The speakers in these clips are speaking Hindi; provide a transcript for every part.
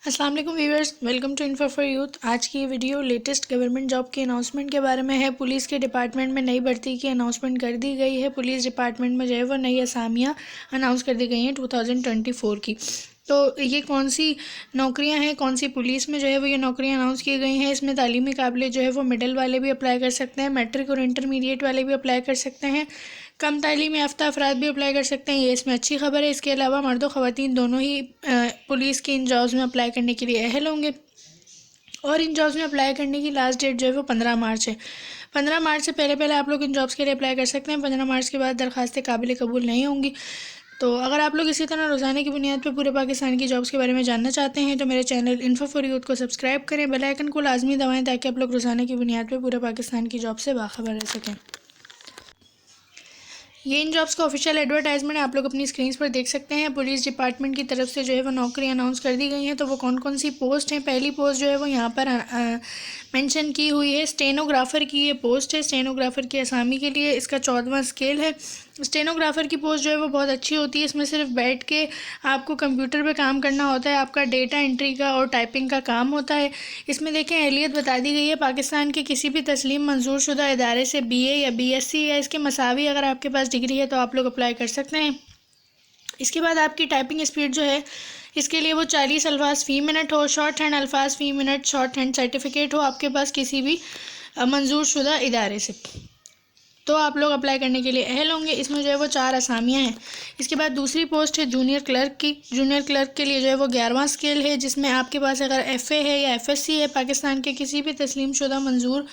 अस्सलाम वालेकुम viewers, welcome to info for youth. आज की ये वीडियो लेटेस्ट गवर्नमेंट जॉब के अनाउंसमेंट के बारे में है। पुलिस के डिपार्टमेंट में नई भर्ती की अनाउंसमेंट कर दी गई है। पुलिस डिपार्टमेंट में जो है वो नई असामियाँ अनाउंस कर दी गई हैं 2024 की। तो ये कौन सी नौकरियां हैं, कौन सी पुलिस में जो है वो ये नौकरियां अनाउंस की गई हैं। इसमें तालीमी काबिलियत जो है वो मिडिल वाले भी अप्लाई कर सकते हैं, मैट्रिक और इंटरमीडिएट वाले भी अप्लाई कर सकते हैं, कम तालीम याफ्ता अफराद भी अप्लाई कर सकते हैं। ये इसमें अच्छी खबर है। इसके अलावा मर्द और ख़वातीन दोनों ही पुलिस की इन जॉब्स में अप्लाई करने के लिए अहल होंगे। और इन जॉब्स में अप्लाई करने की लास्ट डेट जो है वो 15 मार्च है। 15 मार्च से पहले पहले आप लोग इन जॉब्स के लिए अप्लाई कर सकते हैं। 15 मार्च के बाद दरखास्तें काबिल कबूल नहीं होंगी। तो अगर आप लोग इसी तरह रोज़ाना की बुनियाद पर पूरे पाकिस्तान की जॉब्स के बारे में जानना चाहते हैं तो मेरे चैनल इन्फो फॉर यूथ को सब्सक्राइब करें, बेल आइकन को लाजमी दबाएं ताकि आप लोग रोज़ाना की बुनियाद पर पूरे पाकिस्तान की जॉब से बाखबर रह सकें। ये इन जॉब्स का ऑफिशियल एडवर्टाइजमेंट आप लोग अपनी स्क्रीन पर देख सकते हैं। पुलिस डिपार्टमेंट की तरफ से जो है वो नौकरी अनाउंस कर दी गई हैं। तो वो कौन कौन सी पोस्ट हैं। पहली पोस्ट जो है वो यहाँ पर मेंशन की हुई है। स्टेनोग्राफ़र की ये पोस्ट है। स्टेनोग्राफ़र की असामी के लिए इसका 14वां स्केल है। स्टेनोग्राफ़र की पोस्ट जो है वो बहुत अच्छी होती है। इसमें सिर्फ बैठ के आपको कंप्यूटर पे काम करना होता है। आपका डेटा एंट्री का और टाइपिंग का काम होता है। इसमें देखें अहलियत बता दी गई है। पाकिस्तान के किसी भी तस्लीम मंजूर शुदा इदारे से BA या BSc या इसके मसावी अगर आपके पास डिग्री है तो आप लोग अप्लाई कर सकते हैं। इसके बाद आपकी टाइपिंग स्पीड जो है इसके लिए वो 40 अल्फाज फ़ी मिनट हो, शॉर्ट हैंड अल्फाज फ़ी मिनट, शॉर्ट हैंड सर्टिफिकेट हो आपके पास किसी भी मंजूर शुदा इदारे से, तो आप लोग अप्लाई करने के लिए अहल होंगे। इसमें जो है वो 4 असामियाँ हैं। इसके बाद दूसरी पोस्ट है जूनियर क्लर्क की। जूनियर क्लर्क के लिए जो है वो 11वां स्केल है, जिसमें आपके पास अगर FA है या FSc है पाकिस्तान के किसी भी तस्लीम शुदा मंजूर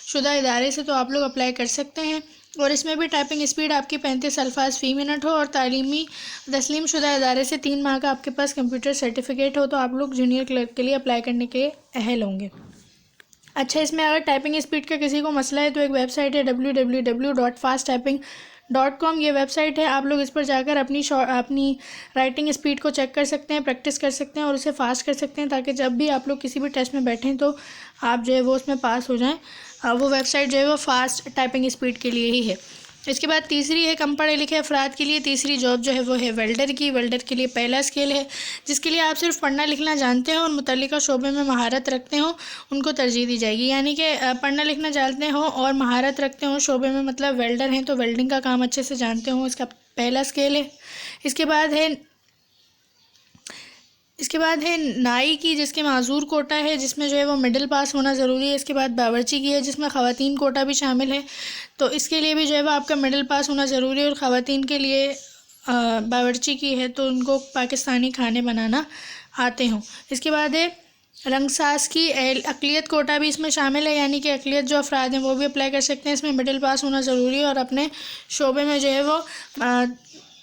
शुदा इदारे से तो आप लोग अप्लाई कर सकते हैं। और इसमें भी टाइपिंग स्पीड आपकी 35 अल्फाज फ़ी मिनट हो और तालीमी तस्लीम शुदा इदारे से 3 माह का आपके पास कंप्यूटर सर्टिफिकेट हो तो आप लोग जूनियर क्लर्क के लिए अप्लाई करने के अहल होंगे। अच्छा, इसमें अगर टाइपिंग स्पीड का किसी को मसला है तो एक वेबसाइट है www.fasttyping.com। ये वेबसाइट है, आप लोग इस पर जाकर अपनी राइटिंग स्पीड को चेक कर सकते हैं, प्रैक्टिस कर सकते हैं और उसे फास्ट कर सकते हैं ताकि जब भी आप लोग किसी भी टेस्ट में बैठें तो आप जो है वो उसमें पास हो जाएं। वो वेबसाइट जो है वो फास्ट टाइपिंग स्पीड के लिए ही है। इसके बाद तीसरी है कम पढ़े लिखे अफराद के लिए। तीसरी जॉब जो है वो है वेल्डर की। वेल्डर के लिए पहला स्केल है, जिसके लिए आप सिर्फ पढ़ना लिखना जानते हो और मुतल्लिका शोबे में महारत रखते हो उनको तरजीह दी जाएगी। यानी कि पढ़ना लिखना जानते हो और महारत रखते हो शोबे में, मतलब वेल्डर हैं तो वेल्डिंग का काम अच्छे से जानते हो, इसका पहला स्केल है। इसके बाद है नाई की, जिसके माजूर कोटा है, जिसमें जो है वो मिडिल पास होना ज़रूरी है। इसके बाद बावर्ची की है, जिसमें ख़वातीन कोटा भी शामिल है, तो इसके लिए भी जो है वो आपका मिडिल पास होना ज़रूरी है। और ख़वातीन के लिए बावर्ची की है तो उनको पाकिस्तानी खाने बनाना आते हों। इसके बाद है रंगसाज की। अक़लियत कोटा भी इसमें शामिल है, यानी कि अक़लियत जो अफराद हैं वो भी अप्लाई कर सकते हैं। इसमें मिडिल पास होना ज़रूरी है और अपने शोबे में जो है वो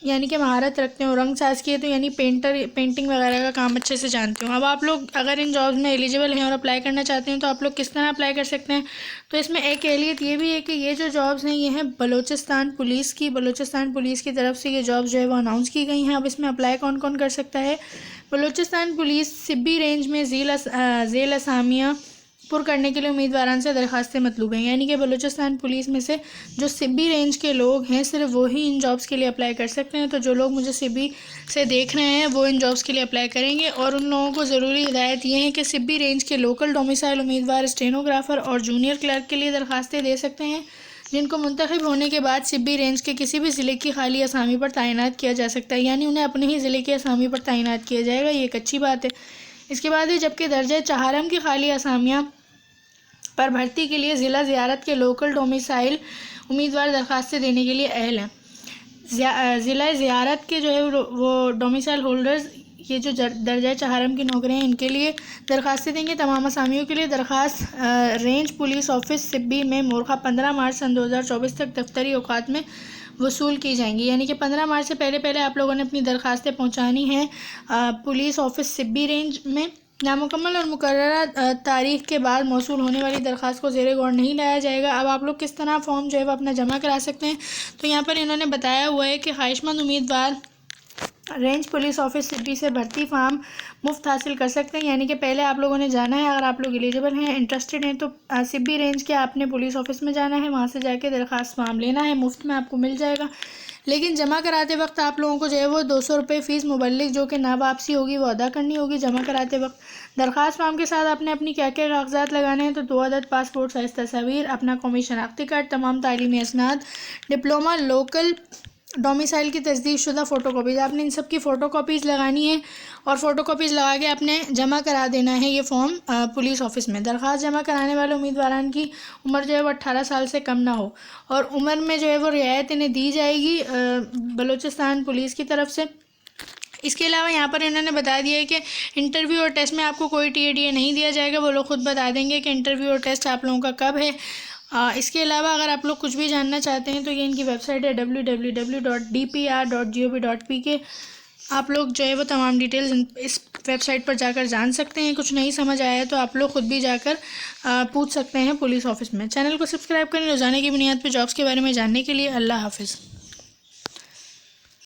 यानी कि महारत रखते हो। रंग साज की है तो यानी पेंटिंग वगैरह का काम अच्छे से जानते हो। अब आप लोग अगर इन जॉब्स में एलिजिबल हैं और अप्लाई करना चाहते हैं तो आप लोग किस तरह अप्लाई कर सकते हैं। तो इसमें एक एहलियत ये भी है कि ये जो जॉब्स हैं ये हैं बलूचिस्तान पुलिस की। बलूचिस्तान पुलिस की तरफ से ये जॉब्स जो है वो अनाउंस की गई हैं। अब इसमें अप्लाई कौन कौन कर सकता है। बलूचिस्तान पुलिस सिब्बी रेंज में ज़ेल असामियाँ पुर करने के लिए उम्मीदवारान से दरखास्तें मतलूब हैं। यानी कि बलूचिस्तान पुलिस में से जो सिब्बी रेंज के लोग हैं सिर्फ वही इन जॉब्स के लिए अप्लाई कर सकते हैं। तो जो लोग मुझे सिब्बी से देख रहे हैं वो इन जॉब्स के लिए अप्लाई करेंगे। और उन लोगों को ज़रूरी हिदायत ये है कि सिब्बी रेंज के लोकल डोमिसाइल उम्मीदवार स्टेनोग्राफ़र और जूनियर क्लर्क के लिए दरखास्तें दे सकते हैं, जिनको मुंतखब होने के बाद सिब्बी रेंज के किसी भी ज़िले की खाली असामी पर तैनात किया जा सकता है। यानी उन्हें अपने ही ज़िले की असामी पर तैनात किया जाएगा, ये एक अच्छी बात है। इसके बाद है जबकि दर्जा चहारम की खाली असामियाँ पर भर्ती के लिए ज़िला ज़ियारत के लोकल डोमिसाइल उम्मीदवार दरखास्तें देने के लिए अहल हैं। ज़िला ज़ियारत के जो है वो डोमिसाइल होल्डर्स ये जो दर्जा चहारम की नौकरियां हैं इनके लिए दरखास्तें देंगे। तमाम असामियों के लिए दरखास्त रेंज पुलिस ऑफिस सिब्बी में मोरखा 15 मार्च सन 2024 तक दफ्तरी औकात में वसूल की जाएंगी। यानी कि 15 मार्च से पहले पहले आप लोगों ने अपनी दरखास्तें पहुंचानी हैं पुलिस ऑफिस सिब्बी रेंज में। नामुकम्मल और मुकर्ररा तारीख के बाद मौसूल होने वाली दरख्वास्त को ज़ेरे गौर नहीं लाया जाएगा। अब आप लोग किस तरह फॉर्म जो है वो अपना जमा करा सकते हैं। तो यहाँ पर इन्होंने बताया हुआ है कि ख्वाहिशमंद उम्मीदवार रेंज पुलिस ऑफिस सिटी से भर्ती फार्म मुफ्त हासिल कर सकते हैं। यानी कि पहले आप लोगों ने जाना है, अगर आप लोग एलिजिबल हैं, इंटरेस्टेड हैं तो सिब्बी रेंज के आपने पुलिस ऑफिस में जाना है, वहाँ से जाके दरख्वास्त फार्म लेना है, मुफ्त में आपको मिल जाएगा। लेकिन जमा कराते वक्त आप लोगों को जो है वो 200 रुपये फ़ीस मुबल्लिग जो कि ना वापसी होगी वो अदा करनी होगी जमा कराते वक्त। दरख्वास्त फॉर्म के साथ आपने अपनी क्या क्या कागजात लगाने हैं, तो 2 अदद पासपोर्ट साइज़ तस्वीर, अपना कौमी शनाख्ती कार्ड, तमाम तालीमी असनाद, डिप्लोमा, लोकल डोमिसाइल की तस्दीक शुदा फ़ोटोकॉपीज़, आपने इन सब की फ़ोटोकॉपीज़ लगानी है और फ़ोटोकॉपीज़ लगा के आपने जमा करा देना है ये फ़ॉर्म पुलिस ऑफिस में। दरख्वास्त जमा कराने वाले उम्मीदवारान की उम्र जो है वो 18 साल से कम ना हो और उम्र में जो है वो रियायत इन्हें दी जाएगी बलूचिस्तान पुलिस की तरफ से। इसके अलावा यहाँ पर इन्होंने बता दिया है कि इंटरव्यू और टेस्ट में आपको कोई TA नहीं दिया जाएगा, वो लोग खुद बता देंगे कि इंटरव्यू और टेस्ट आप लोगों का कब है। इसके अलावा अगर आप लोग कुछ भी जानना चाहते हैं तो ये इनकी वेबसाइट है www.dpr.gov.pk। आप लोग जो है वो तमाम डिटेल्स इस वेबसाइट पर जाकर जान सकते हैं। कुछ नहीं समझ आया तो आप लोग खुद भी जाकर पूछ सकते हैं पुलिस ऑफिस में। चैनल को सब्सक्राइब करें रोज़ाना की बुनियाद पर जॉब्स के बारे में जानने के लिए। अल्लाह हाफिज़।